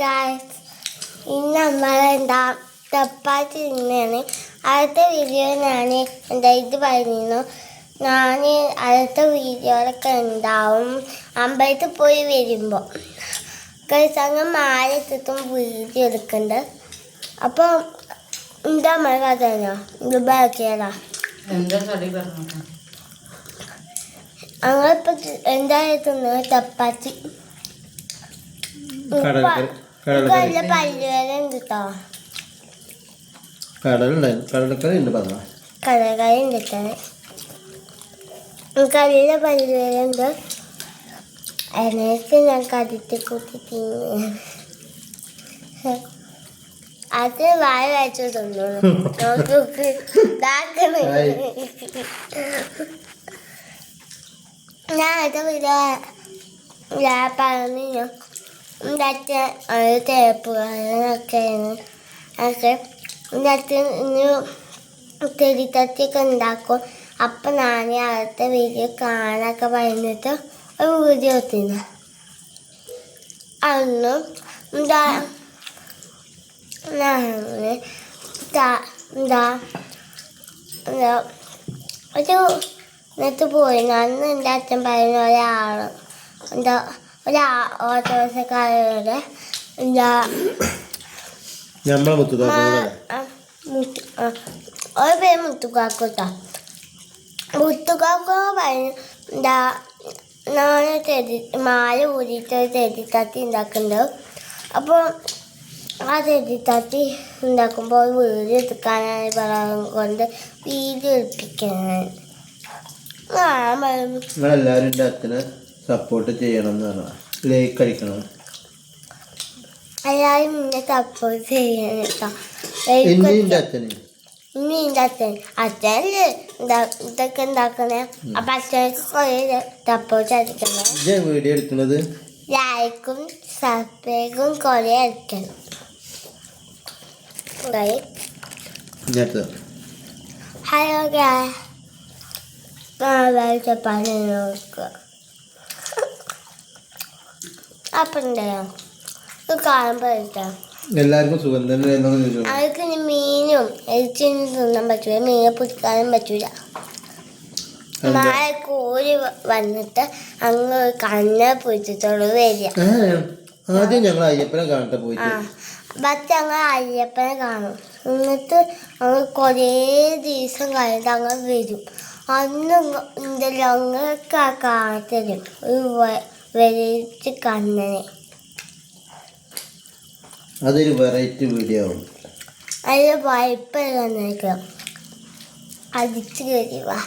guys, ഇന്ന് നമ്മളെന്താ ചപ്പാത്തി തിന്നാണ്. അടുത്ത വീഡിയോ ഞാൻ ഇത് പറഞ്ഞിരുന്നു. ഞാൻ അടുത്ത വീഡിയോയിലൊക്കെ ഉണ്ടാവും അമ്പലത്തിൽ പോയി വരുമ്പോൾ കഴിച്ചങ്ങ് മാലത്തിട്ടും വീഡിയോ എടുക്കുന്നുണ്ട്. അപ്പോൾ എന്താ നമ്മൾ കഥയോ ഇതാക്കിയതാ ഞങ്ങളിപ്പോൾ എന്തായിരുന്നു ചപ്പാത്തി നല്ല പല്ലുവേദന ഉണ്ട് കേട്ടോ. കടലക്കറി ഉണ്ട് കടലക്കറി ഉണ്ട് നല്ല പല്ലുവേദന ഉണ്ട്. എന്നിട്ട് ഞാൻ കടിച്ച് കൂട്ടി തിന്നു. അത് വായ വെച്ച് തിന്നു. ഞാൻ അത് പറഞ്ഞു ഉണ്ടാക്കിയ തേപ്പുകളൊക്കെയാണ് ഒക്കെ ഉണ്ടാക്കി ഇനി തെരിത്തത്തിയൊക്കെ ഉണ്ടാക്കും. അപ്പം ഞാൻ അടുത്ത വീഡിയോ കാണാനൊക്കെ പറഞ്ഞിട്ട് ഒരു വീഡിയോ എത്തുന്നു. അതൊന്നും എന്താ ഒരു എന്നിട്ട് പോയി. അന്ന് എൻ്റെ അച്ഛൻ പറയുന്ന ഒരാൾ എന്താ ഓട്ടോറിക്ഷക്കാരോട് എന്താ ഒരു പേര് മുത്തുക്കാക്കോട്ടോ. മുത്തുക്കാക്കോ പറഞ്ഞു എന്താ ഞാൻ മാല ഊരിയിട്ട് തെരിത്തത്തി ഉണ്ടാക്കുന്നുണ്ട്. അപ്പോൾ ആ തെരിത്തത്തി ഉണ്ടാക്കുമ്പോൾ വീഡിയോ എടുക്കാനായി പറയാൻ കൊണ്ട് വീഡിയോ എടുപ്പിക്കാൻ നിങ്ങളെല്ലാവരും അച്ഛനെ സപ്പോർട്ട് ചെയ്യണം എന്ന് ലൈക്ക് അടിക്കണം. എല്ലാവരും എന്നെ സപ്പോർട്ട് ചെയ്യണം കേട്ടോ. ഇനി എൻ്റെ അച്ഛൻ അച്ഛനല്ലേ ഇതൊക്കെ ഉണ്ടാക്കണേ. അപ്പം അച്ഛനൊക്കെ കുറേ സപ്പോർട്ട് അടിക്കണേ. വീഡിയോ എടുക്കുന്നത് ലൈക്കും സബ്സ്ക്രൈബും കുറേ അടിക്കണം. ഹലോ ചപ്പാത്തി നോക്കുക. അപ്പം ഉണ്ടല്ലോ കാണുമ്പോൾ എല്ലാവർക്കും സുഖം തന്നെ. അവർക്ക് മീനും എരിച്ചൊന്നും തിന്നാൻ പറ്റൂല. മീനെ പിടിക്കാനും പറ്റൂല. മഴ കോരി വന്നിട്ട് അങ്ങ് കണ്ണ് പിടിച്ചിട്ടുള്ളൂ വരിക. ആദ്യം ഞങ്ങൾ അയ്യപ്പനെ കാണട്ടെ പോയിട്ട് പക്ഷെ അങ്ങ് അയ്യപ്പനെ കാണും. എന്നിട്ട് അങ്ങ് കുറേ ദിവസം കഴിഞ്ഞിട്ട് അങ്ങ് വരും. അന്ന് ഉണ്ടല്ലോ അങ്ങൊക്കെ കാണത്തരും ഒരു വെറൈറ്റി കണ്ണനെ. അതൊരു വെറൈറ്റി വീഡിയോ ആവും. അതിൽ വായ്പ അടിച്ചു കയറി വാ.